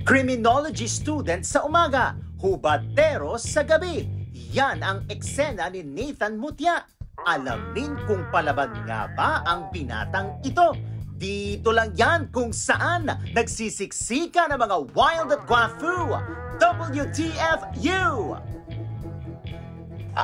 Criminology student sa umaga, hubadero sa gabi. Yan ang eksena ni Nathan Mutya. Alamin kung palaban nga ba ang binatang ito. Dito lang yan kung saan nagsisiksika ng mga wild at guafu. WTFU!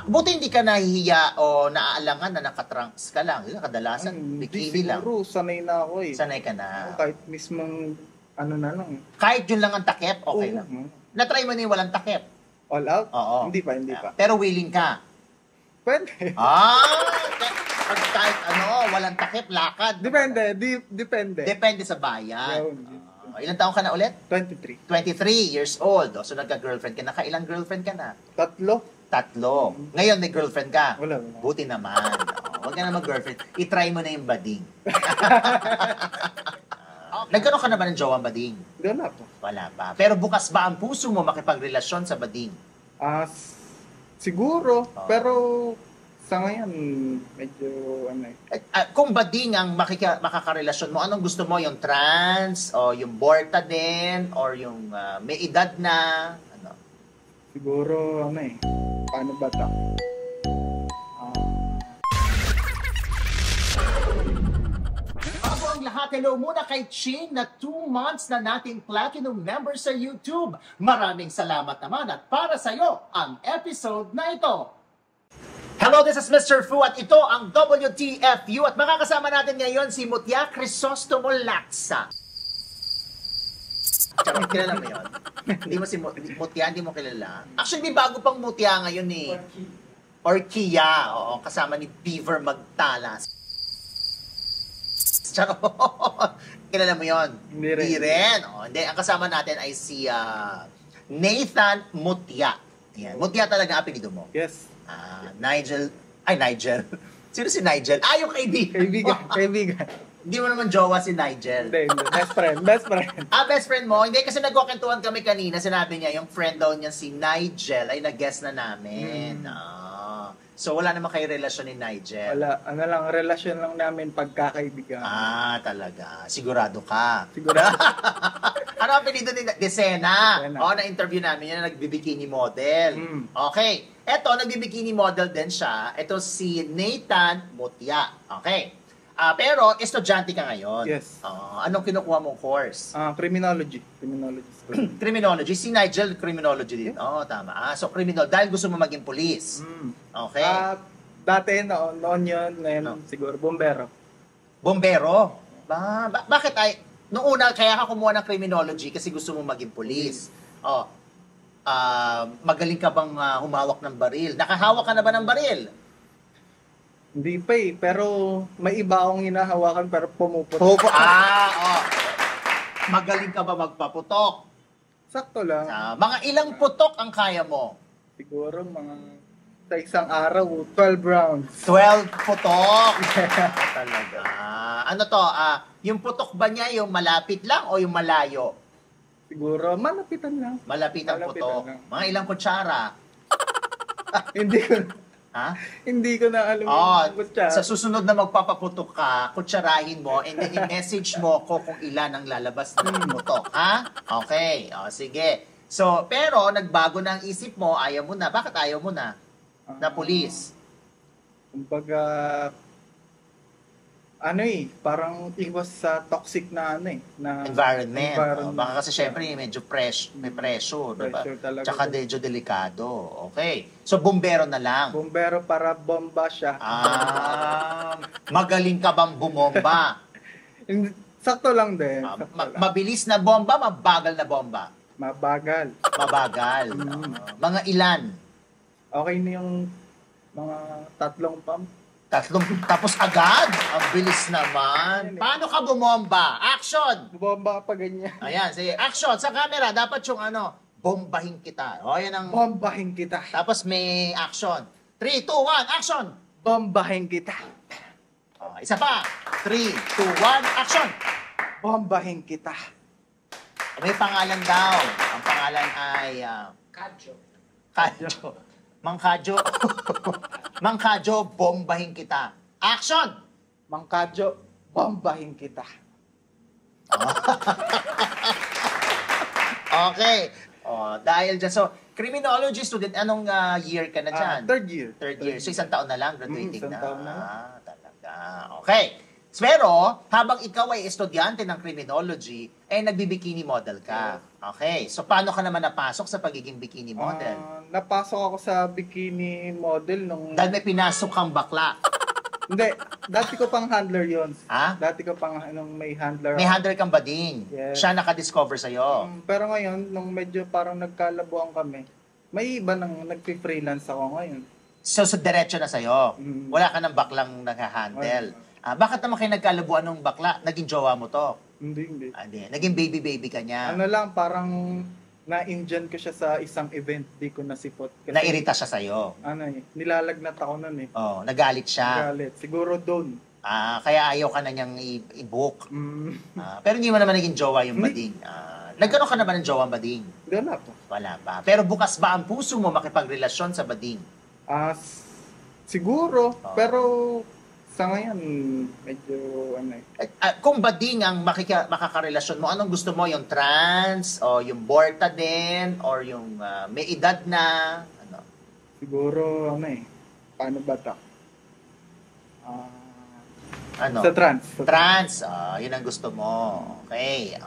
Buti hindi ka nahihiya o naaalangan na nakatrunks ka lang. Yun, kadalasan, bikini lang. Siguro, sanay na ako eh. Sanay ka na. Kahit mismong, ano na lang. Kahit yun lang ang takip, okay lang. Na-try mo na yung walang takip. All out? Oo. Hindi pa. Pero willing ka. Pwede. Kahit walang takip, lakad. Depende. Depende sa bayan. Ilang taong ka na ulit? 23. 23 years old. So nagka-girlfriend ka. Nakailang girlfriend ka na? 3. Tatlo. Ngayon may girlfriend ka? Wala. Buti naman. Huwag ka na mag-girlfriend. I-try mo na yung bading. Nagkaroon ka na ba ng jowang bading? Wala pa. Wala pa. Pero bukas ba ang puso mo makipagrelasyon sa bading? Siguro. Pero sa ngayon, medyo Kung bading ang makakarelasyon mo, anong gusto mo? Yung trans? O yung borta din? Or yung may edad na? Ano? Siguro, paano ba ito? Bago ang lahat, hello muna kay Chin na 2 months na nating platinum member sa YouTube. Maraming salamat naman at para sa'yo ang episode na ito. Hello, this is Mr. Fu at ito ang WTFU at makakasama natin ngayon si Mutya Crisostomo Lacsa. Charot, kilala mo yun? Hindi mo si Mutya, hindi mo kilala? Actually, may bago pang Mutya ngayon eh. Orkia, oo, kasama ni Beaver Magtalas. Charot. Kilala mo yun? Hindi rin. Hindi, ang kasama natin ay si Nathan Mutya. Yan. Mutya talaga ang apelido mo? Yes. Nigel. Sino si Nigel? Yung kaibigan. Kaibigan. Hindi mo naman jowa si Nigel. Hindi. Best friend. Best friend mo? Hindi, kasi nagkukwentuhan kami kanina. Sinabi niya, yung friend daw niya si Nigel ay nag-guest na namin. So, wala naman kayo relasyon ni Nigel? Wala. Relasyon lang namin pagkakaibigan. Talaga. Sigurado ka? Sigurado. Ano ang apelido ni Desena? Na-interview namin yun na nagbibikini model. Okay. Eto, nagbibikini model din siya. Ito si Nathan Mutya. Okay. Pero, estudyante ka ngayon. Yes. Anong kinukuha mong course? Criminology. Criminology. Si Nigel, criminology din. Tama. So, criminal. Dahil gusto mo maging police. Okay. Dati, noon yun. Ngayon, siguro, bombero. Bombero? Bakit noong una, kaya ka kumuha ng criminology kasi gusto mo maging police. Magaling ka bang humawak ng baril? Nakahawak ka na ba ng baril? Hindi pa eh, pero may iba akong hinahawakan pero pumuputok. Magaling ka ba magpaputok? Sakto lang. Mga ilang putok ang kaya mo? Siguro sa isang araw, 12 rounds. 12 putok? Talaga. Ano to? Yung putok ba niya yung malapit lang o yung malayo? Siguro, malapitan lang. Malapitan putok. Lang. Mga ilang kutsara? Hindi ko na alam yung kutsara. Sa susunod na magpapaputok ka, kutsarahin mo, and then i-message mo ko kung ilan ang lalabas ng putok. Okay. Sige. So, pero nagbago na ang isip mo, ayaw mo na. Bakit ayaw mo na? Na police? Kumbaga, parang iwas sa toxic na na environment. Baka kasi syempre medyo may pressure, diba? Talaga. Tsaka medyo delikado. Okay. So, bombero na lang. Bombero para bomba siya. Magaling ka bang bumomba? Sakto lang din. Mabilis na bomba, mabagal na bomba? Mabagal. Mga ilan? Okay na yung mga 3 pump. Tapos agad? Ang bilis naman. Paano ka bumomba? Action! Bomba pa ganyan. Ayan, sige. Action! Sa camera, dapat yung bombahin kita. Yan ang... Bombahin kita. Tapos may action. 3, 2, 1, action! Bombahin kita. Isa pa. 3, 2, 1, action! Bombahin kita. May pangalan daw. Ang pangalan ay... Kadyo. Mang Kadyo. Mang Kadyo, bombahin kita. Action! Mang Kadyo, bombahin kita. Okay. Dahil dyan, so, criminology student, anong year ka na dyan? Third year. Third year. So, isang taon na lang, graduating isang na. taon na. Talaga. Okay. Pero, habang ikaw ay estudyante ng criminology, nagbibikini model ka. Okay. So, paano ka naman napasok sa pagiging bikini model? Napasok ako sa bikini model nung... Dahil may pinasok kang bakla. Hindi, dati ko pang handler yon. Ha? Dati ko pang may handler. May handler kang bading. Yes. Siya nakadiscover sa'yo. Pero ngayon, nung medyo parang nagkalabuan kami, may iba nang nagpi-freelance ako ngayon. So, diretso na sa'yo. Mm. Wala ka ng baklang nag-handle. Bakit naman kayo nagkalabuan ng bakla? Naging jowa mo to? Hindi. Hindi. Naging baby ka niya. Ano lang, parang na-injan ko siya sa isang event, di ko nasipot. Kasi, Nairita siya sa'yo. Nilalagnat ako nun eh. Nagalit siya. Galit. Siguro doon. Kaya ayaw ka na niyang i-book. Mm. Pero hindi mo naman naging jowa yung bading. Nagkaroon ka naman ng jowa ang bading? Wala pa. Wala pa. Pero bukas ba ang puso mo makipagrelasyon sa bading? Siguro. Pero sa ngayon, medyo Kung bading ang makakarelasyon mo, anong gusto mo? Yung trans? O yung borta din? Or yung may edad na? Ano? Siguro, paano ba ito? Ano? Sa trans. Trans. Yun ang gusto mo. Okay.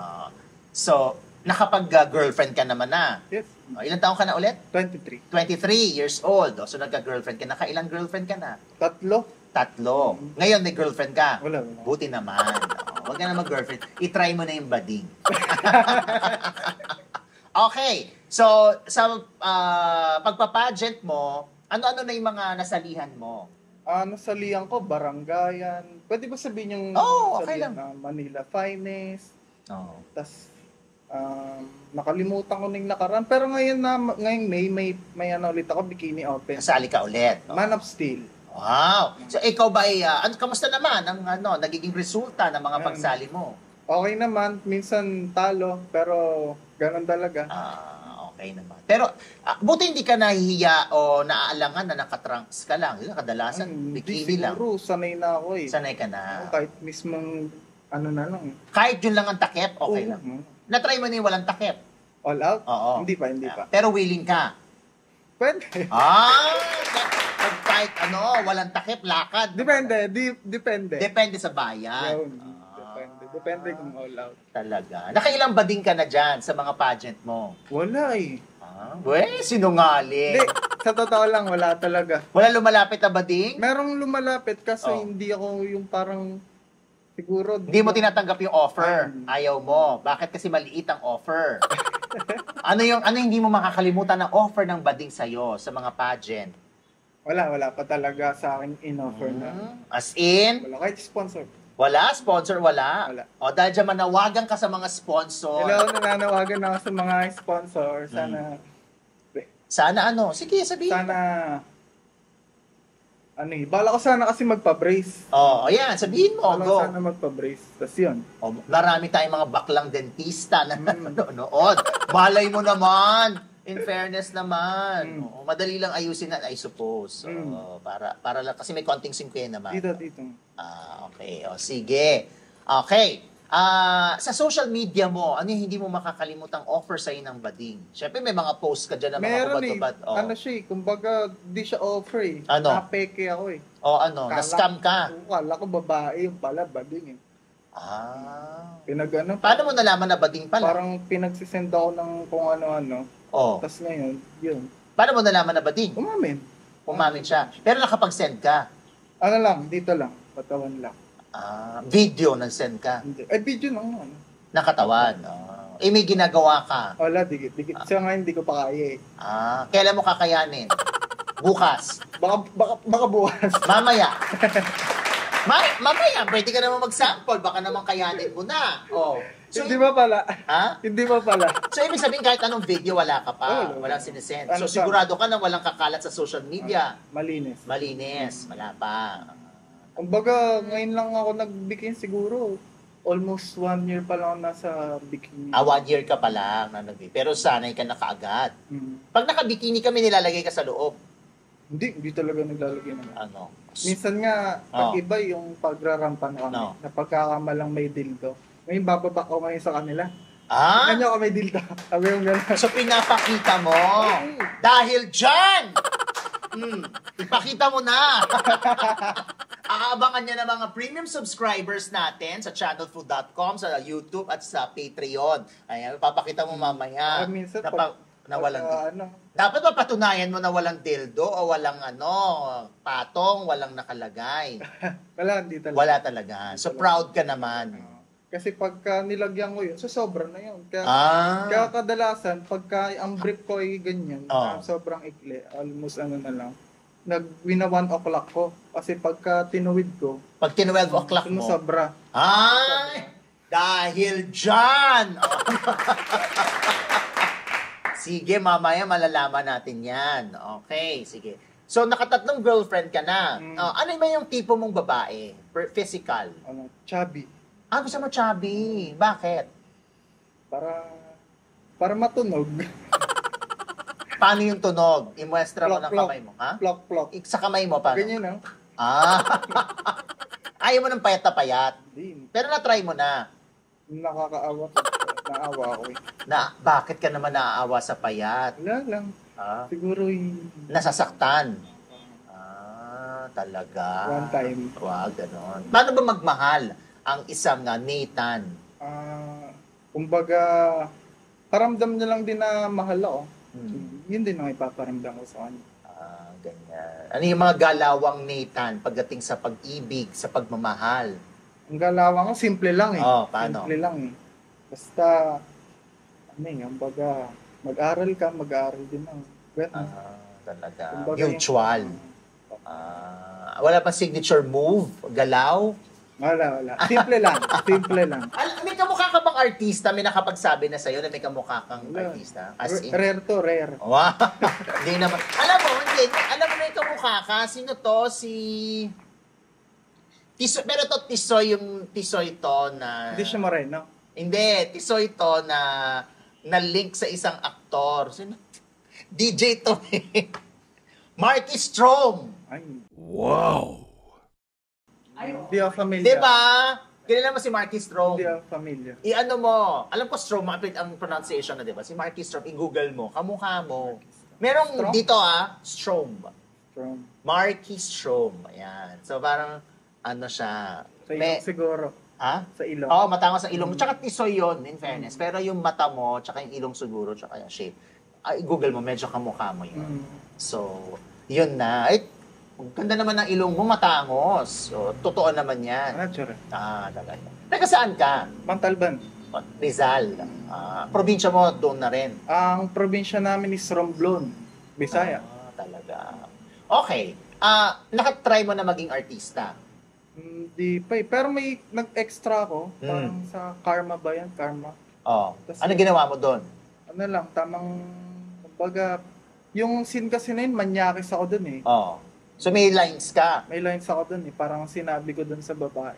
So, nakapag-girlfriend ka naman na. Yes. Ilang taon ka na ulit? 23. 23 years old. So, nagka-girlfriend ka. Nakailang girlfriend ka na? 3. Tatlo. Ngayon, may girlfriend ka? Wala. Buti naman. Huwag ka na mag-girlfriend. I-try mo na yung bading. Okay. So, sa pagpapageant mo, ano-ano na yung mga nasalihan mo? Nasalihan ko, barangayan. Pwede ba sabihin yung okay salihan lang. na Manila Finest? Oh. Tapos, nakalimutan ko na yung nakaraan. Pero ngayong may ulit ako, Bikini Open. Nasali ka ulit. Man of Steel. Wow. So, ikaw ba kamusta naman ang nagiging resulta ng mga pagsali mo? Okay naman. Minsan talo, pero ganun talaga. Okay naman. Pero, buti hindi ka nahihiya o naaalangan na nakatrunks ka lang. Yun, kadalasan, bikini lang. Siguro, sanay na ako eh. Sanay ka na. Kahit mismong, na lang. Kahit yun lang ang takip, okay lang. Na-try mo na yung walang takip? All out? Oo. Hindi pa. Pero willing ka? Pwede. Kahit walang takip, lakad. Depende. Depende sa bayan. Depende kung all out. Talaga. Nakailang bading ka na dyan sa mga pageant mo? Wala eh. Sinungaling. Hindi, sa totoo lang, wala talaga. Wala lumalapit na bading? Merong lumalapit kasi hindi ako yung parang, siguro... Hindi mo tinatanggap yung offer. Ayaw mo. Bakit kasi maliit ang offer? Ano hindi mo makakalimutan ng offer ng bading sa'yo sa mga pageant? Wala pa talaga sa akin in-offer na. As in? Wala, kahit sponsor. Wala? Sponsor, wala? Wala. O dahil dyan manawagan ka sa mga sponsor. Hello, nananawagan ako sa mga sponsor. Sana, Sige, sabihin. Bala ko sana kasi magpa-brace. Ayan, sabihin mo. Bala Go. ko sana magpa-brace. Tapos yun. Marami tayong mga baklang dentista na nanonood. Balay mo naman. In fairness naman. Madali lang ayusin na, I suppose. Para lang, kasi may konting 50 naman. Dito. Okay. Sige. Okay. Sa social media mo, ano yung hindi mo makakalimutang offer sa'yo ng bading? Siyempre, may mga post ka dyan na mga meron kubad-kubad. Kumbaga, di siya offer eh. Ano? Napeke ako eh. Na-scam ka? Kala ko babae yung pala, bading eh. Paano mo nalaman na bading pala? Parang pinagsisend ako ng kung ano-ano. Tapos ngayon, yun. Paano mo nalaman na bading? Umamin Siya. Pero nakapag-send ka? Dito lang. Patawan lang. Video nag-send ka? Video lang. Nakatawan. May ginagawa ka? Wala, dikit. Siya nga hindi ko pa kaya eh. Kailan mo kakayanin? Bukas? Baka bukas. Mamaya? Mamaya, pwede ka naman mag-sample. Baka naman kayanin mo na. So, hindi ba pala? Hindi ba pala? So, ibig sabihin kahit anong video, wala ka pa. Walang sinesend. So, sigurado ka na walang kakalat sa social media. Malinis. Wala pa. Kumbaga, ngayon lang ako nag-bikini siguro. Almost 1 year pa lang ako nasa bikini. 1 year ka pa lang na pero sanay ka na kaagad. Pag naka-bikini kami, nilalagay ka sa loob. Hindi talaga naglalagay naman. Ano? Minsan nga, pag-iba yung pagrarampan kami. Na pagkakamalang may dildo. Ngayon, bababa ko ngayon sa kanila. Ah? Tingnan nyo ako may dildo. Sabi yung gano'n. So, pinapakita mo. Dahil dyan! Ipakita mo na. Aabangan niya ng mga premium subscribers natin sa channelfood.com, sa YouTube at sa Patreon. Ayan, papakita mo mamaya. Minsan na walang ano, dapat mapatunayan mo na walang dildo o walang patong, walang nakalagay. wala, hindi talaga. Wala talaga. So proud ka naman. Kasi pagka nilagyan ko yun, so sobra na yun. Kaya, Ah. kaya kadalasan, pagka ang brief ko ay ganyan, Oh. sobrang ikli, almost ano na lang, wina 1 o'clock ko. Kasi pagka tinuwid ko, Pag 12 o'clock mo. sobra. Ay! Dahil dyan! Sige, mamaya malalaman natin yan. Okay, sige. So, nakatatlong girlfriend ka na. Ano yung tipo mong babae? Physical? Ano, chubby. Gusto mo chubby. Bakit? Para matunog. Paano yung tunog? Imuestra mo ng Plok, kamay mo, ha? Plok, plok. Sa kamay mo, paano? Ganyan lang. Ayaw mo ng payat na payat. Hindi. Pero na-try mo na. Nakakaawa ko. Naawa ako eh. Bakit ka naman naaawa sa payat? Wala lang. Siguro yung Nasasaktan. Talaga. one time. Wag, ganon. Paano ba magmahal ang isang Nathan? Kumbaga, paramdam niya lang din na mahal ako. Yun din ang ipaparamdam ko sa kanya. Ganyan. Ano yung mga galawang Nathan pagdating sa pag-ibig, sa pagmamahal? Ang galawang ko, simple lang eh. Paano? Simple lang eh. Basta, kumbaga, mag-aral ka, mag-aral din ako. Talaga. Kumbaga Mutual. Wala pa signature move? Galaw? Wala. Simple lang. Simple lang. May kamukha ka bang artista? May nakapagsabi na sa'yo na may kamukha kang artista? As in? Rare to, rare. Wow. Hindi naman. Alam mo na yung kamukha ka. Sino to? Tisoy, pero to Tisoy, yung Tisoy to na... Hindi siya moreno. Hindi, Tisoy to na link sa isang aktor. Sino? DJ to eh. Marky Strom. Ay, Wow! hindi ako familiar. Diba? Kilala mo si Marky Strom. Hindi ako familiar. I-ano mo, alam ko Strom, ang pronunciation na, diba? Si Marky Strom, i-google mo, kamukha mo. Merong Strom? dito Strom. From Marky Strom. Ayan. So parang, ano siya. sa ilong siguro. Sa ilong. Oo, matangos sa ilong. Tsaka tisoy yun, in fairness. Pero yung mata mo, tsaka yung ilong siguro, tsaka yung shape. I-google mo, medyo kamukha mo yun. So, yun na. Ay, ang ganda naman ng ilong mo, matangos. So, totoo naman yan. Natural. Talaga. Teka, saan ka? Montalban. Rizal. Probinsya mo, doon na rin. Ang probinsya namin is Romblon, Bisaya. Talaga. Okay. Nakatry mo na maging artista? Hindi pa eh. Pero may nag-extra ako. Parang sa Karma ba yan? Karma. Ano ginawa mo doon? Ano lang, tamang, kumbaga, yung scene kasi na yun, manyakis ako dun eh. So may lines ka? May lines ako dun eh. Parang sinabi ko dun sa babae,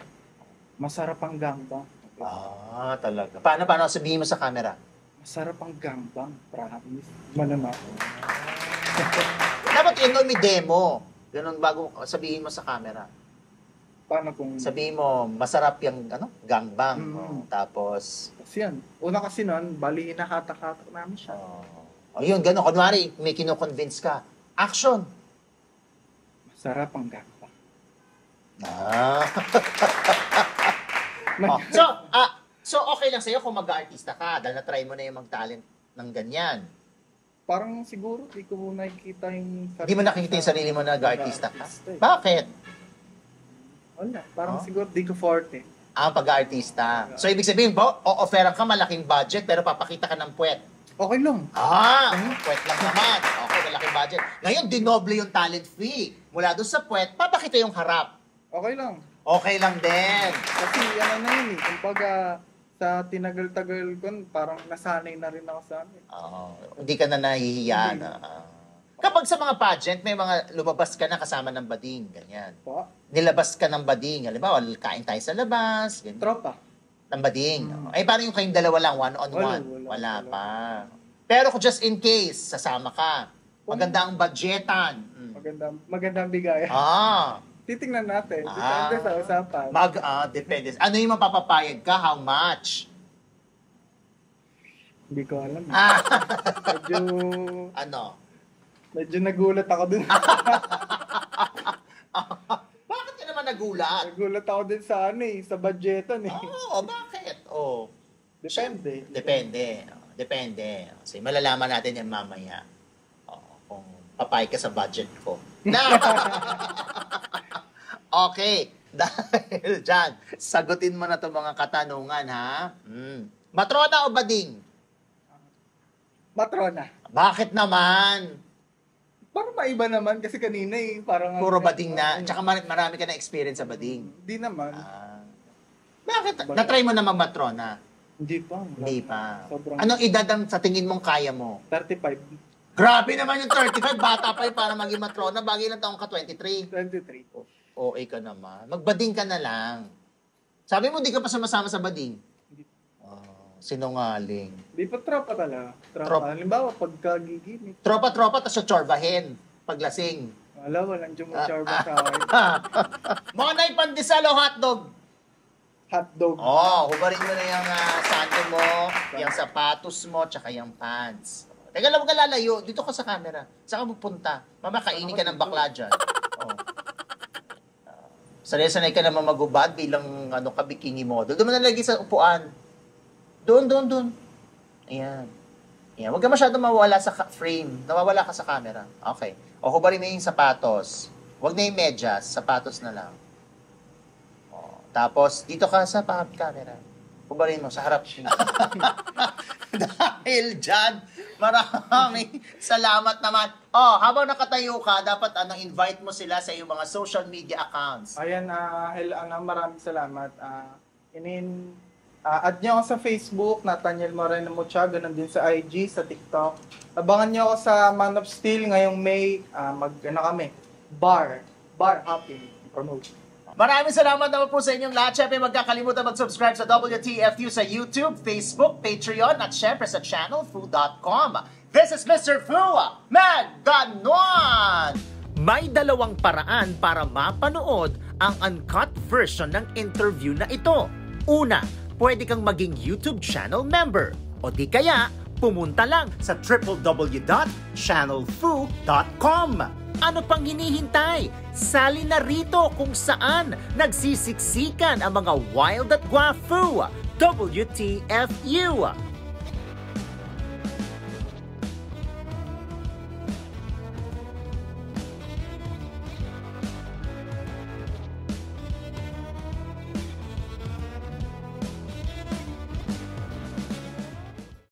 masarap ang gangbang. Talaga. Paano sabihin mo sa camera? Masarap ang gangbang, promise. Manama. Dapat yun may demo. Ganun bago sabihin mo sa camera. Paano kung... Sabihin mo, masarap yung gangbang. Tapos... Kasi yan. Una kasi nun, bali hinakatak-katak namin siya. Yun, gano'n. Kunwari, may kinoconvince ka. Action! Masarap ang gangbang. So, okay lang sa'yo kung mag-artista ka dahil na-try mo na yung mag-talent ng ganyan. Parang siguro, di ko muna nakikita yung... Hindi mo nakikita yung sarili mo na nag-artista ka? Bakit? Wala. Parang siguro, di ko forte. Pag-artista. So, ibig sabihin, o-offeran ka malaking budget pero papakita ka ng puwet. Okay lang. Puwet lang naman. Okay, malaking budget. Ngayon, dinoble yung talent fee. Mula doon sa puwet, papakita yung harap. Okay lang. Okay lang din. Kasi ano na yun eh. Kumbaga, sa tinagal-tagal ko, parang nasanay na rin ako sa amin. Hindi ka na nahihiya na. Kapag sa mga pageant, may mga lumabas ka na kasama ng bading, ganyan. Nilabas ka ng bading, halimbawa, kain tayo sa labas, ganyan. Tropa. Ng bading. Ay, parang yung kayong dalawa lang, one-on-one. Wala pa. Pero kung just in case, sasama ka. Maganda ang budgetan. Magandang bigay. Titingnan natin. Depende sa usapan. Depende. Ano yung mapapapayag ka? How much? Hindi ko alam. Ah, Medyo, ano? medyo nagulat ako dun. Bakit ka naman nagulat? Nagulat ako din sa sa budgetan Oo, bakit? Oh. Depende. Depende. Kasi malalaman natin yan mamaya. Kung papay ka sa budget ko. Okay. Dahil dyan, sagutin mo na itong mga katanungan, ha? Matrona o bading? Matrona. Bakit naman? Parang maiba naman kasi kanina parang... Puro bading na. Tsaka marami ka na experience sa bading. Hindi naman. Bakit? Na-try mo na mag-matrona? Hindi pa. Hindi pa. Sobrang... Anong edad ang sa tingin mong kaya mo? 35. Grabe naman yung 35. Bata pa yun para maging matrona. Bagay lang taong ka 23. 23. OA ka naman. Magbading ka na lang. Sabi mo, di ka pa sumasama sa bading. Sinungaling. Di pa tropa talaga. Tropa. Halimbawa, pagkagigimik. Tropa-tropa, tapos chorbahin. Paglasing. Walang jumacharba sa akin. Monay pandesal o hotdog? Hotdog. Hubarin mo na yung sando mo, yung sapatos mo, tsaka yung pants. Teka lang, huwag ka lalayo. Dito ka sa camera. Saan ka pupunta? Mama, kainin ka ng bakla dyan. Sanay-sanay ka naman magubad bilang bikini model. Doon mo nalagay sa upuan. Doon. Ayan. Huwag ka masyadong mawala sa frame. Nawawala ka sa camera. Okay. Hubarin mo yung sapatos. Huwag na yung medyas. Sapatos na lang. Tapos, dito ka sa camera. Hubarin mo sa harap. Dahil dyan, maraming salamat naman. Habang nakatayo ka, dapat invite mo sila sa iyong mga social media accounts. Ayan, maraming salamat. Add nyo ako sa Facebook, Nathaniel Moreno Mucha, ganun din sa IG, sa TikTok. Abangan nyo ako sa Man of Steel ngayong May, bar hopping, promote. Maraming salamat naman po sa inyong lahat. Siyempre, magkakalimutan mag-subscribe sa WTFU sa YouTube, Facebook, Patreon, at syempre sa channelfu.com. This is Mr. Fu, Maganon! May dalawang paraan para mapanood ang uncut version ng interview na ito. Una, pwede kang maging YouTube channel member. O di kaya, pumunta lang sa www.channelfu.com. Ano pang hinihintay? Sali na rito kung saan nagsisiksikan ang mga wild at guwafu. WTFU!